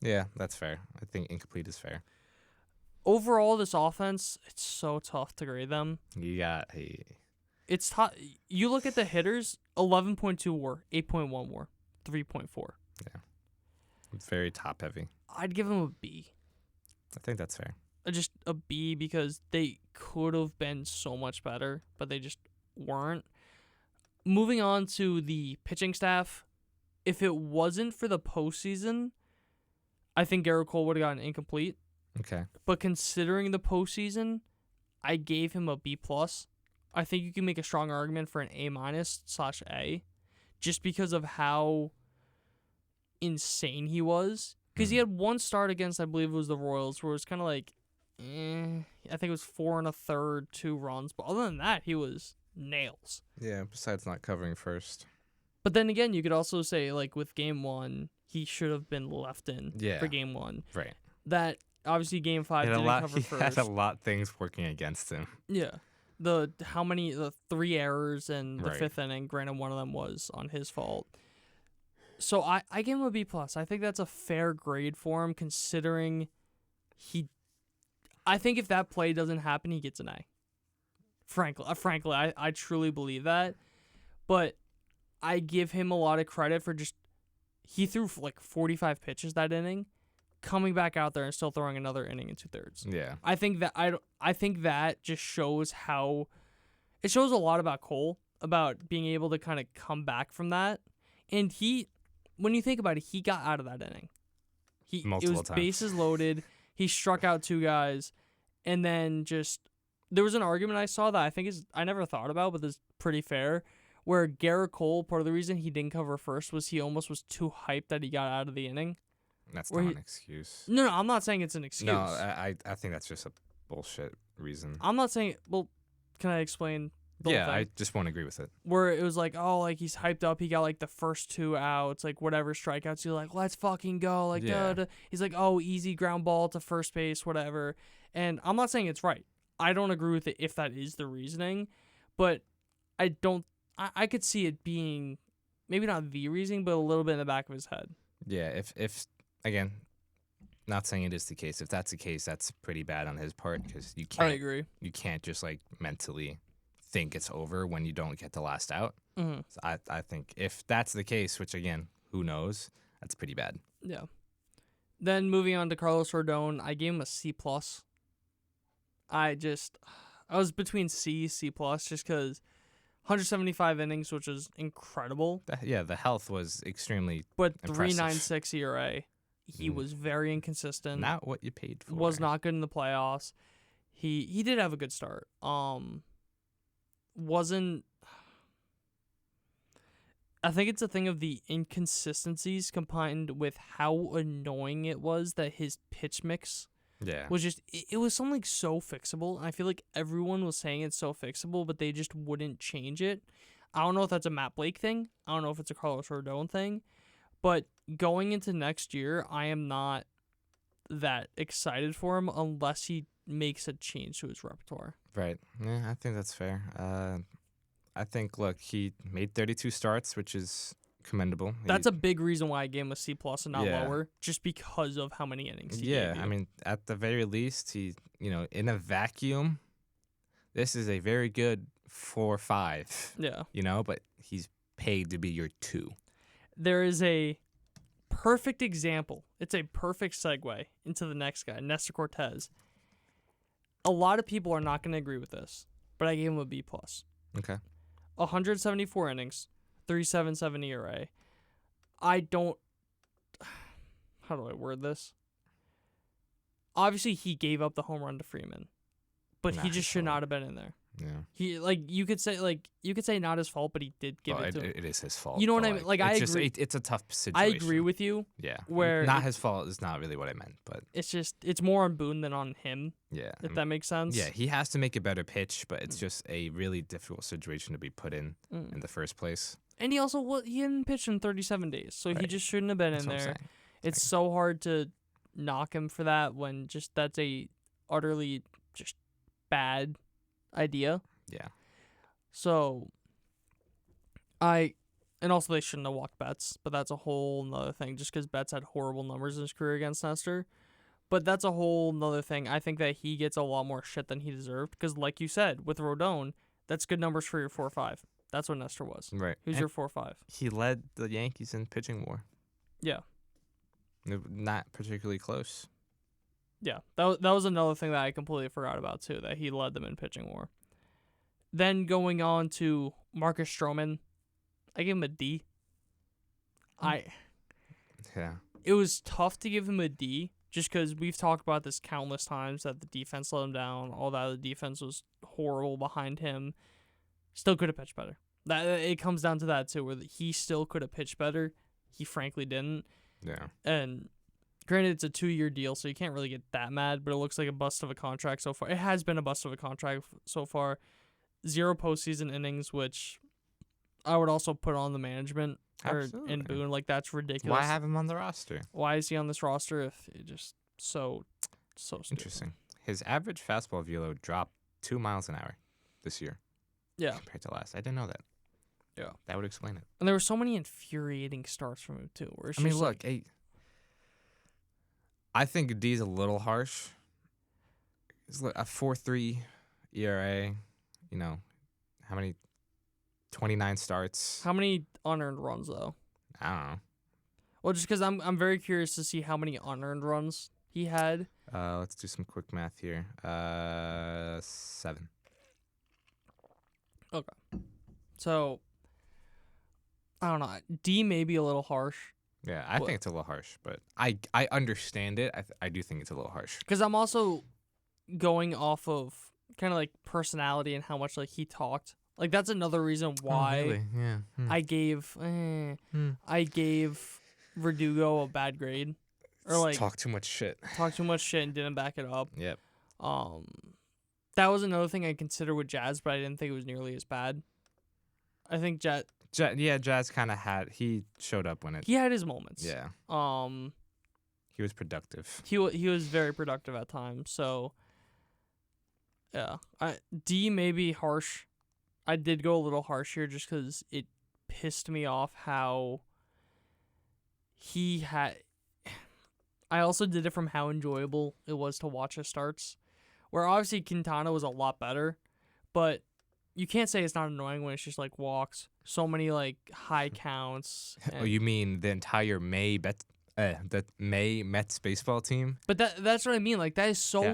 Yeah, that's fair. I think incomplete is fair. Overall, this offense, it's so tough to grade them. You got It's tough. You look at the hitters, 11.2 WAR, 8.1 WAR, 3.4. very top heavy. I'd give them a B. I think that's fair. Just a B because they could have been so much better, but they just weren't. Moving on to the pitching staff, if it wasn't for the postseason, I think Garrett Cole would have gotten incomplete. Okay. But considering the postseason, I gave him a B+. I think you can make a strong argument for an A-/A just because of how insane he was. Because he had one start against, I believe it was the Royals, where it was kind of like, I think it was 4 1/3, 2 runs. But other than that, he was nails. Yeah, besides not covering first. But then again, you could also say, like, with Game 1, he should have been left in Yeah. for Game 1. Right. That, obviously, Game 5 didn't cover He first. had a lot of things working against him. Yeah. The 3 errors in the Right. 5th inning, granted one of them was on his fault. So I gave him a B+. I think that's a fair grade for him considering I think if that play doesn't happen, he gets an A. Frankly, I truly believe that. But I give him a lot of credit for he threw like 45 pitches that inning, coming back out there and still throwing another inning and 2/3. Yeah. I think that just shows how it shows a lot about Cole, about being able to kind of come back from that. And when you think about it, he got out of that inning. It Multiple was times. bases loaded. He struck out 2 guys, and then there was an argument I saw that I never thought about, but it's pretty fair. Where Garrett Cole, part of the reason he didn't cover first was he almost was too hyped that he got out of the inning. That's Where not he- an excuse. No, I'm not saying it's an excuse. No, I think that's just a bullshit reason. I'm not saying. Well, can I explain? The whole Yeah, thing? I just won't agree with it. Where it was like, oh, like he's hyped up. He got like the first 2 outs, like whatever strikeouts. He's like, let's fucking go. Like, Yeah. duh. He's like, oh, easy ground ball to first base, whatever. And I'm not saying it's right. I don't agree with it if that is the reasoning, but I could see it being maybe not the reasoning, but a little bit in the back of his head. Yeah, if again, not saying it is the case. If that's the case, that's pretty bad on his part because I you agree. can't just like mentally think it's over when you don't get the last out. Mm-hmm. So I think if that's the case, which again, who knows, that's pretty bad. Yeah. Then moving on to Carlos Rodon, I gave him a C+. I was between C just because 175 innings, which is incredible. The health was extremely But impressive. 3.96 ERA, he was very inconsistent. Not what you paid for. Was not good in the playoffs. He did have a good start. Wasn't. I think it's a thing of the inconsistencies combined with how annoying it was that his pitch mix Yeah. was just. It was something so fixable. I feel like everyone was saying it's so fixable, but they just wouldn't change it. I don't know if that's a Matt Blake thing. I don't know if it's a Carlos Rodon thing. But going into next year, I am not that excited for him unless he makes a change to his repertoire. Right. Yeah, I think that's fair. I think, look, he made 32 starts, which is commendable. That's a big reason why I gave him a C+ and not Yeah. lower, just because of how many innings he Yeah, gave you. I mean, at the very least, he, in a vacuum, this is a very good 4-5. Yeah. But he's paid to be your 2. There is a perfect example. It's a perfect segue into the next guy, Nestor Cortez. A lot of people are not going to agree with this, but I gave him a B+. Okay. 174 innings, 3.77 ERA. I don't... How do I word this? Obviously, he gave up the home run to Freeman, but he just should not have been in there. Yeah. You could say not his fault, but he did give it to him. It is his fault. You know what I mean? Like, I agree. It's a tough situation. I agree with you. Yeah. Where not his fault is not really what I meant, but it's more on Boone than on him. Yeah. If that makes sense. Yeah, he has to make a better pitch, but it's just a really difficult situation to be put in the first place. And he hadn't pitched in 37 days, so he just shouldn't have been in there. It's so hard to knock him for that when that's a utterly just bad idea. Yeah. So, and also they shouldn't have walked Betts, but that's a whole nother thing, just because Betts had horrible numbers in his career against Nestor. But that's a whole nother thing. I think that he gets a lot more shit than he deserved, because like you said, with Rodon, that's good numbers for your 4-5. That's what Nestor was. Right. He was your 4-5. He led the Yankees in pitching war. Yeah. Not particularly close. Yeah. That was another thing that I completely forgot about, too, that he led them in pitching war. Then going on to Marcus Stroman, I gave him a D. Yeah. It was tough to give him a D, just because we've talked about this countless times, that the defense let him down, all that. The defense was horrible behind him. Still could have pitched better. It comes down to that, too, where he still could have pitched better. He frankly didn't. Yeah. And granted, it's a 2-year deal, so you can't really get that mad, but it looks like a bust of a contract so far. It has been a bust of a contract so far. 0 postseason innings, which I would also put on the management in Boone. Like, that's ridiculous. Why have him on the roster? Why is he on this roster if it just so stupid? Interesting. His average fastball velo dropped 2 miles an hour this year. Yeah. Compared to last. I didn't know that. Yeah. That would explain it. And there were so many infuriating starts from him, too. Where it's look, I think D's a little harsh. It's a 4.3 ERA. How many? 29 starts. How many unearned runs, though? I don't know. Well, just because I'm very curious to see how many unearned runs he had. Let's do some quick math here. 7. Okay. So, I don't know. D may be a little harsh. Yeah, I think it's a little harsh, but I understand it. I do think it's a little harsh. Because I'm also going off of kind of like personality and how much like he talked. Like, that's another reason why really? Yeah. I gave Verdugo a bad grade. Or like talk too much shit. And didn't back it up. Yep. That was another thing I considered with Jazz, but I didn't think it was nearly as bad. I think Jazz kind of he showed up when he had his moments. Yeah. He was productive. He was very productive at times. So yeah, D may be harsh. I did go a little harsh here just because it pissed me off how he had. I also did it from how enjoyable it was to watch his starts, where obviously Quintana was a lot better, but you can't say it's not annoying when it's just like walks, so many like high counts. Oh, you mean the entire May Mets baseball team? But that's what I mean. Like, that is so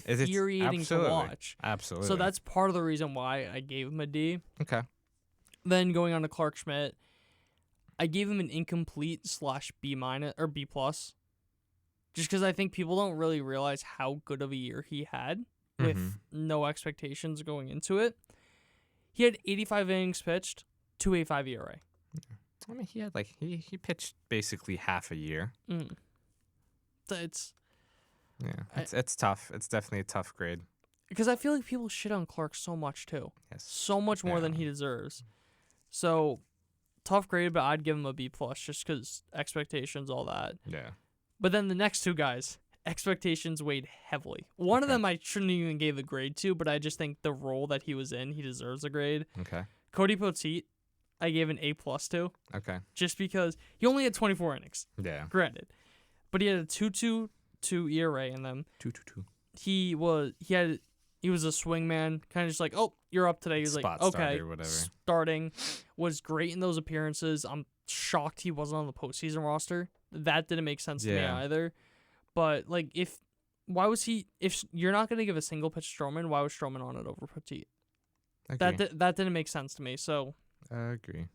infuriating to watch. Absolutely. So that's part of the reason why I gave him a D. Okay. Then going on to Clark Schmidt, I gave him an incomplete /B- or B+. Just because I think people don't really realize how good of a year he had with no expectations going into it. He had 85 innings pitched, 2.85 ERA. I mean, he had he pitched basically half a year. So it's tough. It's definitely a tough grade. Because I feel like people shit on Clark so much too. Yes. So much more than he deserves. So tough grade, but I'd give him a B+ just because expectations, all that. Yeah. But then the next two guys, expectations weighed heavily. One of them I shouldn't even give a grade to, but I just think the role that he was in, he deserves a grade. Okay. Cody Poteet, I gave an A+ to. Okay. Just because he only had 24 innings. Yeah. Granted. But he had a 2.22 ERA in them. 2.22. He was a swing man, kind of just like, oh, you're up today. He was Spot like, okay, starter, whatever. starting, was great in those appearances. I'm shocked he wasn't on the postseason roster. That didn't make sense to me either. But like, if you're not gonna give a single pitch to Stroman, why was Stroman on it over Poteet? That didn't make sense to me. So I agree.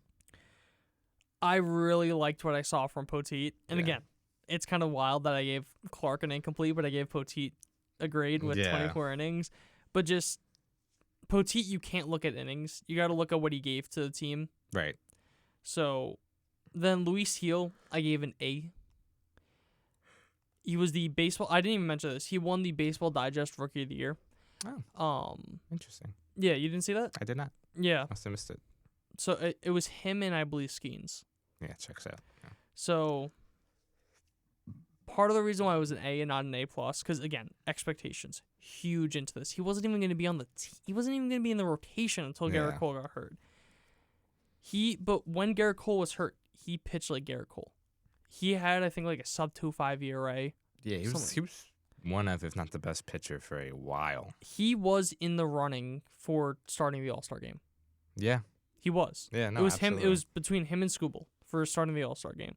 I really liked what I saw from Poteet, and again, it's kind of wild that I gave Clark an incomplete, but I gave Poteet a grade with 24 innings. But just Poteet, you can't look at innings. You got to look at what he gave to the team. Right. So then Luis Gil, I gave an A. He was the baseball. I didn't even mention this. He won the Baseball Digest Rookie of the Year. Oh. Interesting. Yeah, you didn't see that? I did not. Yeah. Must have missed it. So it was him and I believe Skeens. Yeah, checks out. Yeah. So part of the reason why it was an A and not an A+, because again, expectations huge into this. He wasn't even going to be on the he wasn't even going to be in the rotation until Garrett Cole got hurt. But when Garrett Cole was hurt, he pitched like Garrett Cole. He had, I think, like a sub 2.5 ERA. Yeah, he was one of, if not the best pitcher for a while. He was in the running for starting the All-Star game. Yeah. He was. Yeah, no, it was absolutely. him. It was between him and Skubal for starting the All-Star game.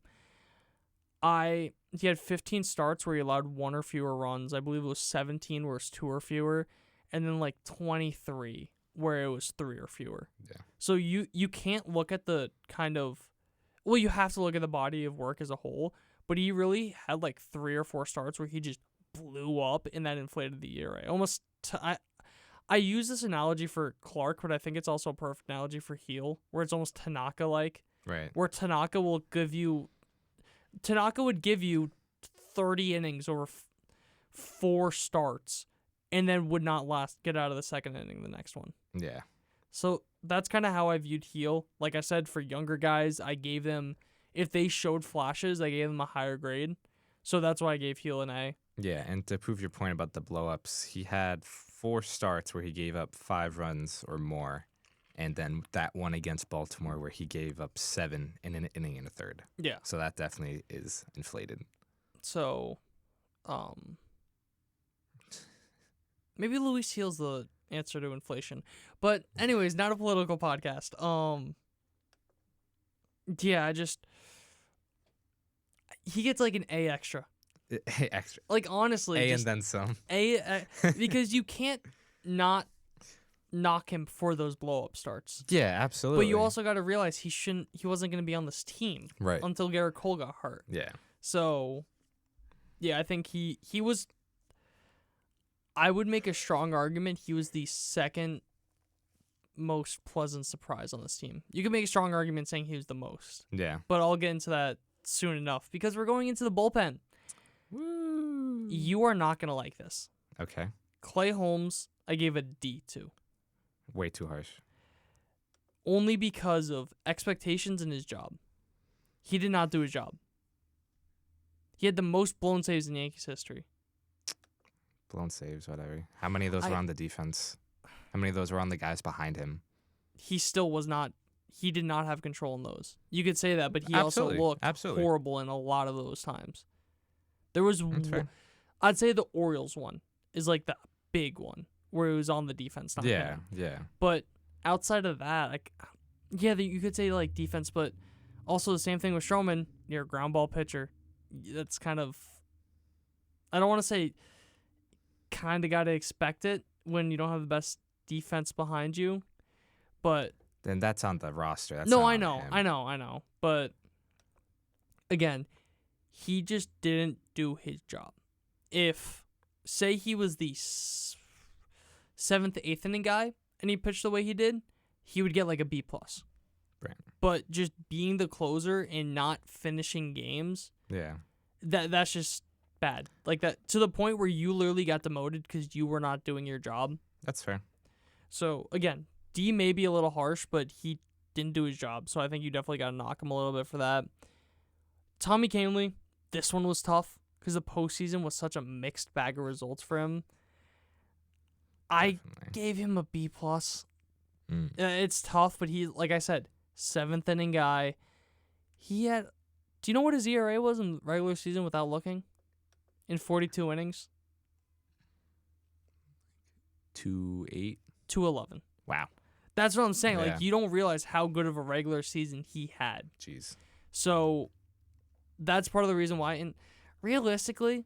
He had 15 starts where he allowed 1 or fewer runs. I believe it was 17 where it was 2 or fewer, and then like 23 where it was 3 or fewer. Yeah. So you can't look at the kind of, well, you have to look at the body of work as a whole, but he really had like 3 or 4 starts where he just blew up, and that inflated the ERA. Almost, I use this analogy for Clark, but I think it's also a perfect analogy for Gil, where it's almost Tanaka-like. Right. Where Tanaka would give you 30 innings over 4 starts, and then would not get out of the second inning the next one. Yeah. So that's kind of how I viewed Gil. Like I said, for younger guys, I gave them, if they showed flashes, I gave them a higher grade. So that's why I gave Gil an A. Yeah, and to prove your point about the blow-ups, he had 4 starts where he gave up 5 runs or more, and then that one against Baltimore where he gave up 7 in an inning and a third. Yeah. So that definitely is inflated. So, maybe Luis Gil's the answer to inflation. But anyways, not a political podcast. Yeah, he gets like an A extra. Extra. Like honestly, A and then some. A because you can't not knock him for those blow-up starts. Yeah, absolutely. But you also got to realize he wasn't going to be on this team until Garrett Cole got hurt. Yeah. So, yeah, I think he was. I would make a strong argument he was the second most pleasant surprise on this team. You can make a strong argument saying he was the most. Yeah. But I'll get into that soon enough because we're going into the bullpen. Woo. You are not going to like this. Okay. Clay Holmes, I gave a D to. Way too harsh. Only because of expectations in his job. He did not do his job. He had the most blown saves in Yankees history. Blown saves, whatever. How many of those were on the defense? How many of those were on the guys behind him? He still was not. He did not have control in those. You could say that, but he also looked horrible in a lot of those times. There was, I'd say the Orioles one is like the big one where it was on the defense. Not him. Yeah. But outside of that, like, yeah, you could say like defense, but also the same thing with Stroman. You're a ground ball pitcher. That's kind of, I don't want to say kind of got to expect it when you don't have the best defense behind you, but then that's on the roster. That's no, I know. But again, he just didn't do his job. If, say he was the 7th, 8th inning guy and he pitched the way he did, he would get like a B+. Right. But just being the closer and not finishing games, that's just bad. Like that, to the point where you literally got demoted because you were not doing your job. That's fair. So again, D may be a little harsh, but he didn't do his job. So I think you definitely got to knock him a little bit for that. Tommy Kahnle, this one was tough. because the postseason was such a mixed bag of results for him. I gave him a B+. It's tough, but he, like I said, 7th inning guy. He had, do you know what his ERA was in regular season without looking? In 42 innings? 2.8. 2.11. Wow. That's what I'm saying. Yeah. Like, you don't realize how good of a regular season he had. Jeez. So, that's part of the reason why. And realistically,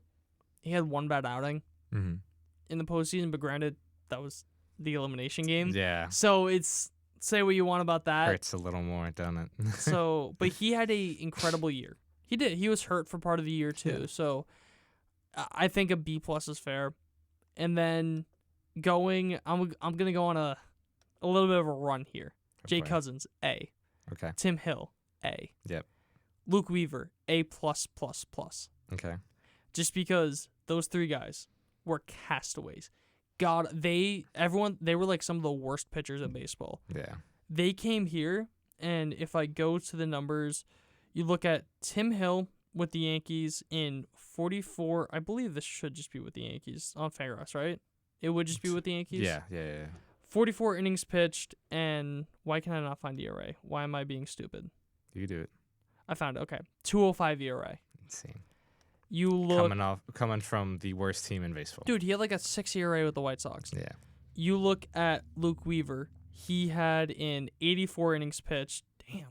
he had one bad outing in the postseason, but granted, that was the elimination game. Yeah. So, it's, say what you want about that. Hurts a little more, doesn't it? But he had a incredible year. He did. He was hurt for part of the year, too. Yeah. So, I think a B+ is fair. And then I'm gonna go on a little bit of a run here. Jay Cousins, A. Okay. Tim Hill, A. Yep. Luke Weaver, A++++. Okay. Just because those 3 guys were castaways. God, they were like some of the worst pitchers in baseball. Yeah. They came here, and if I go to the numbers, you look at Tim Hill with the Yankees in 44. I believe this should just be with the Yankees on Fangraphs, right? It would just be with the Yankees? Yeah. 44 innings pitched, and why can I not find ERA? Why am I being stupid? You can do it. I found it. Okay. 2.05 ERA. Insane. You look... Coming from the worst team in baseball. Dude, he had like a 6 ERA with the White Sox. Yeah. You look at Luke Weaver. He had in 84 innings pitched. Damn.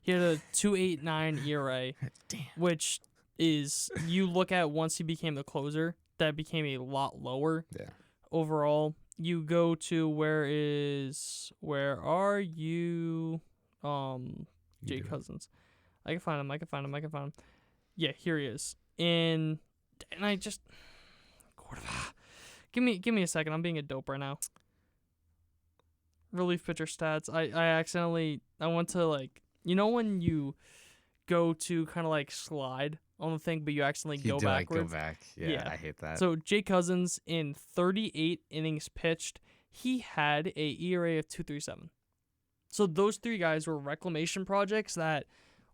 He had a 2.89 ERA. Damn. Which is, you look at once he became the closer, that became a lot lower. Yeah. Overall, you go to where are you? Jay Cousins. I can find him. Yeah, here he is. And I just give me a second. I'm being a dope right now. Relief pitcher stats. I went to like, you know when you go to kind of like slide on the thing, but you accidentally go backwards. Go back. Yeah, I hate that. So Jay Cousins in 38 innings pitched, he had a ERA of 2.37. So those 3 guys were reclamation projects that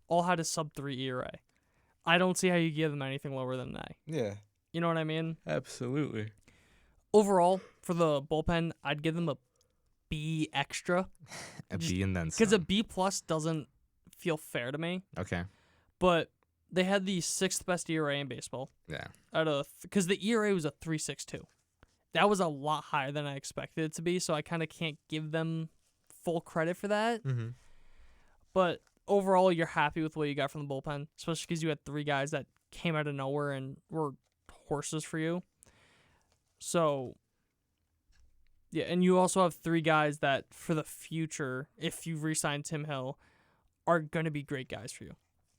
all had a sub-3 ERA. I don't see how you give them anything lower than that. Yeah. You know what I mean? Absolutely. Overall, for the bullpen, I'd give them a B extra. A B and then some. Because a B+ doesn't feel fair to me. Okay. But they had the 6th best ERA in baseball. Yeah. Because the ERA was a 3.62. That was a lot higher than I expected it to be, so I kind of can't give them full credit for that. Mm-hmm. But overall, you're happy with what you got from the bullpen, especially because you had 3 guys that came out of nowhere and were horses for you. So, yeah, and you also have 3 guys that, for the future, if you re-sign Tim Hill, are going to be great guys for you.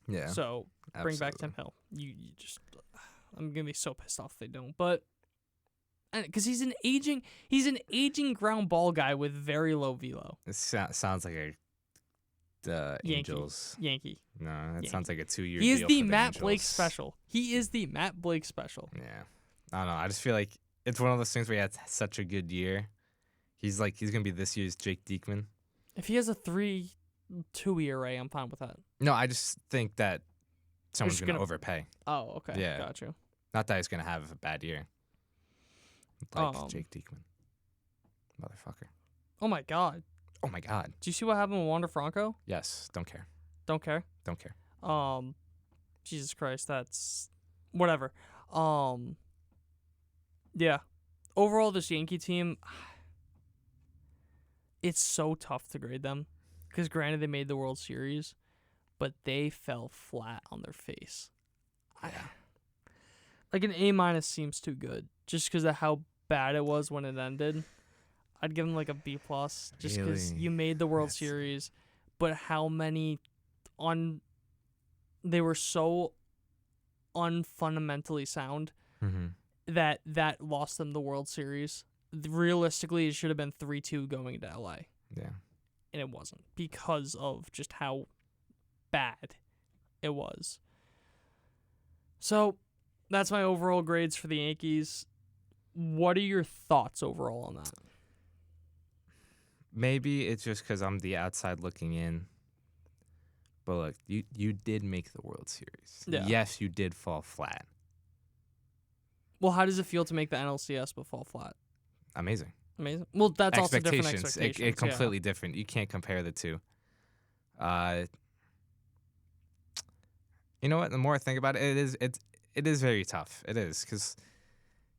Yeah. So, bring back Tim Hill. You just, I'm going to be so pissed off if they don't. But, because he's an aging ground ball guy with very low velo. It sounds like the Angels. Yankee. No, that sounds like a 2-year deal. He is the Matt Angels. Blake special. He is the Matt Blake special. Yeah. I don't know. I just feel like it's one of those things where he had such a good year. He's going to be this year's Jake Diekman. If he has a 3.2 ERA, I'm fine with that. No, I just think that someone's going to overpay. Oh, okay. Yeah. Got you. Not that he's going to have a bad year. Like Jake Diekman. Motherfucker. Oh, my God. Oh, my God. Do you see what happened with Wander Franco? Yes. Don't care. Don't care? Don't care. Jesus Christ, that's... Whatever. Yeah. Overall, this Yankee team, it's so tough to grade them. Because granted, they made the World Series, but they fell flat on their face. Yeah. Like an A- seems too good, just because of how bad it was when it ended. I'd give them like a B+, just because you made the World Series, but how many they were so unfundamentally sound that lost them the World Series. Realistically, it should have been 3-2 going into LA. Yeah. And it wasn't because of just how bad it was. So, that's my overall grades for the Yankees. What are your thoughts overall on that? Maybe it's just because I'm the outside looking in. But look, you did make the World Series. Yeah. Yes, you did fall flat. Well, how does it feel to make the NLCS but fall flat? Amazing. Amazing. Well, that's also different Expectations. expectations. It completely different. You can't compare the two. You know what? The more I think about it, it is very tough. It is because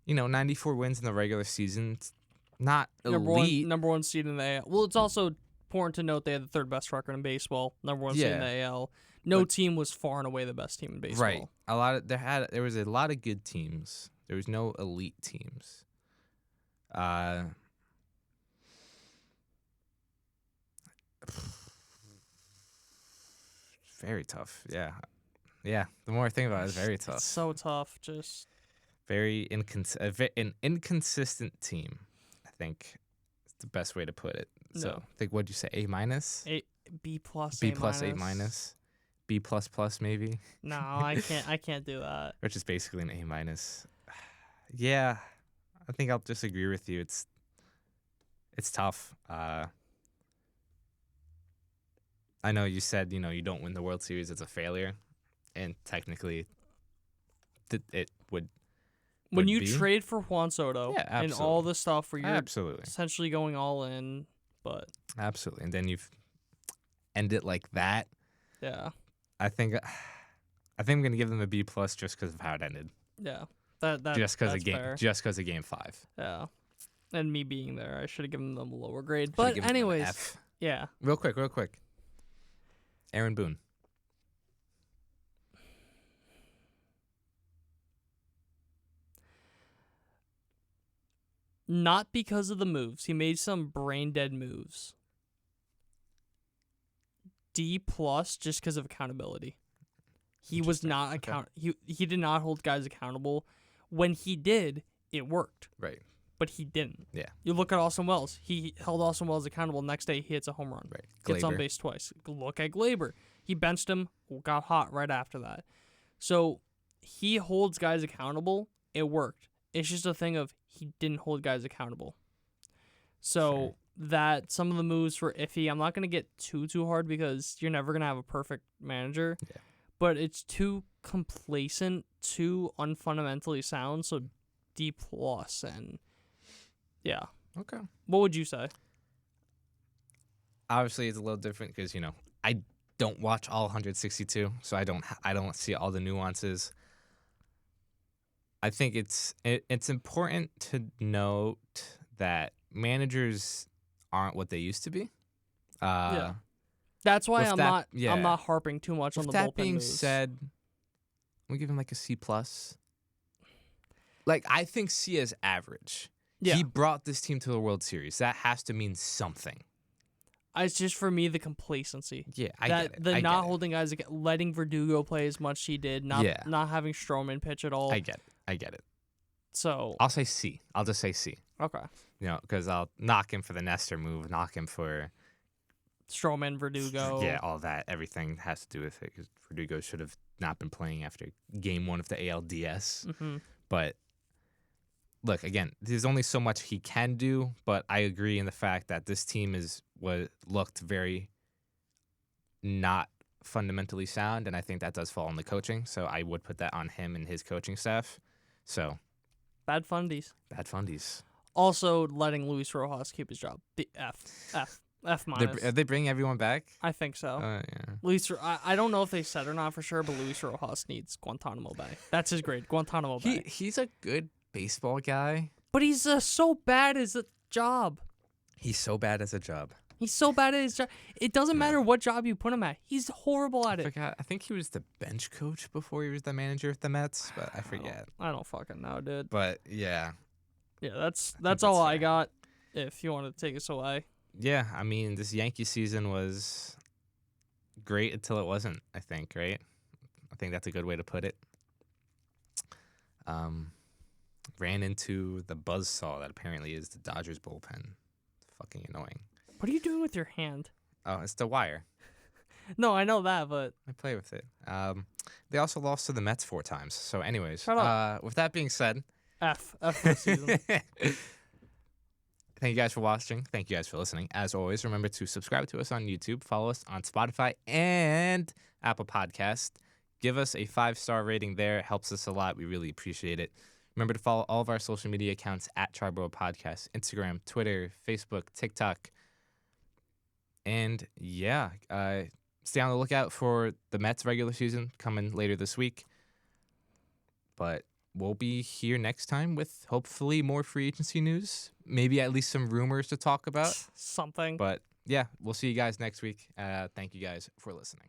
94 wins in the regular season. It's not elite. Number one seed in the AL. Well, it's also important to note they had the third best record in baseball. Number one seed in the AL. No team was far and away the best team in baseball. Right. There was a lot of good teams. There was no elite teams. Very tough. Yeah. Yeah. The more I think about it, it's very tough. It's so tough. Just very an inconsistent team, I think is the best way to put it. So I think, what'd you say, A-? B plus, B plus, A-, B plus plus maybe. No, I can't do that. Which is basically an A-. Yeah, I think I'll just agree with you. It's tough. I know you said you don't win the World Series, it's a failure, and technically, it would. When you trade for Juan Soto and all the stuff where you're essentially going all in, but absolutely, and then you've end it like that. Yeah, I think I'm gonna give them a B plus just because of how it ended. Yeah, that just because of Game 5. Yeah, and me being there, I should have given them a lower grade. But anyways, F. Yeah. Real quick. Aaron Boone. Not because of the moves. He made some brain dead moves. D plus just because of accountability. He was not he did not hold guys accountable. When he did, it worked. Right. But he didn't. Yeah. You look at Austin Wells. He held Austin Wells accountable. Next day, he hits a home run. Right. Gets on base twice. Look at Glaber. He benched him, got hot right after that. So he holds guys accountable. It worked. It's just a thing of he didn't hold guys accountable. So that some of the moves were iffy. I'm not going to get too hard because you're never going to have a perfect manager. Yeah. But it's too complacent, too unfundamentally sound. So D plus and yeah. Okay. What would you say? Obviously, it's a little different because I don't watch all 162, so I don't see all the nuances. I think it's important to note that managers aren't what they used to be. Yeah. That's why I'm not harping too much on the bullpen moves. That being said, we give him like a C plus. Like I think C is average. Yeah. He brought this team to the World Series. That has to mean something. It's just for me the complacency. Yeah, I get it. The not holding guys, letting Verdugo play as much as he did, not having Stroman pitch at all. I get it. So I'll say C. I'll just say C. Okay. Because I'll knock him for the Nestor move, knock him for Stroman, Verdugo. Yeah, all that. Everything has to do with it because Verdugo should have not been playing after Game 1 of the ALDS. Mm-hmm. But look, again, there's only so much he can do, but I agree in the fact that this team looked very not fundamentally sound, and I think that does fall on the coaching. So I would put that on him and his coaching staff. So bad fundies. Also, letting Luis Rojas keep his job. The F minus. Are they bringing everyone back? I think so. Yeah. Luis, I don't know if they said or not for sure, but Luis Rojas needs Guantanamo Bay. That's his grade, Guantanamo Bay. He's a good baseball guy. But he's so bad at his job. He's so bad at a job. He's so bad at his job. It doesn't matter what job you put him at. He's horrible at it. I think he was the bench coach before he was the manager of the Mets, but I forget. I don't fucking know, dude. But yeah. Yeah, that's all I got. If you want to take us away. Yeah, I mean, this Yankee season was great until it wasn't, I think, right? I think that's a good way to put it. Ran into the buzzsaw that apparently is the Dodgers bullpen. It's fucking annoying. What are you doing with your hand? Oh, it's the wire. No, I know that, but I play with it. They also lost to the Mets 4 times. So anyways, with that being said, F for the season. Thank you guys for watching. Thank you guys for listening. As always, remember to subscribe to us on YouTube, follow us on Spotify and Apple Podcast. Give us a 5-star rating there. It helps us a lot. We really appreciate it. Remember to follow all of our social media accounts at Triboro Podcast, Instagram, Twitter, Facebook, TikTok. And yeah, stay on the lookout for the Mets regular season coming later this week. But we'll be here next time with hopefully more free agency news, maybe at least some rumors to talk about. Something. But yeah, we'll see you guys next week. Thank you guys for listening.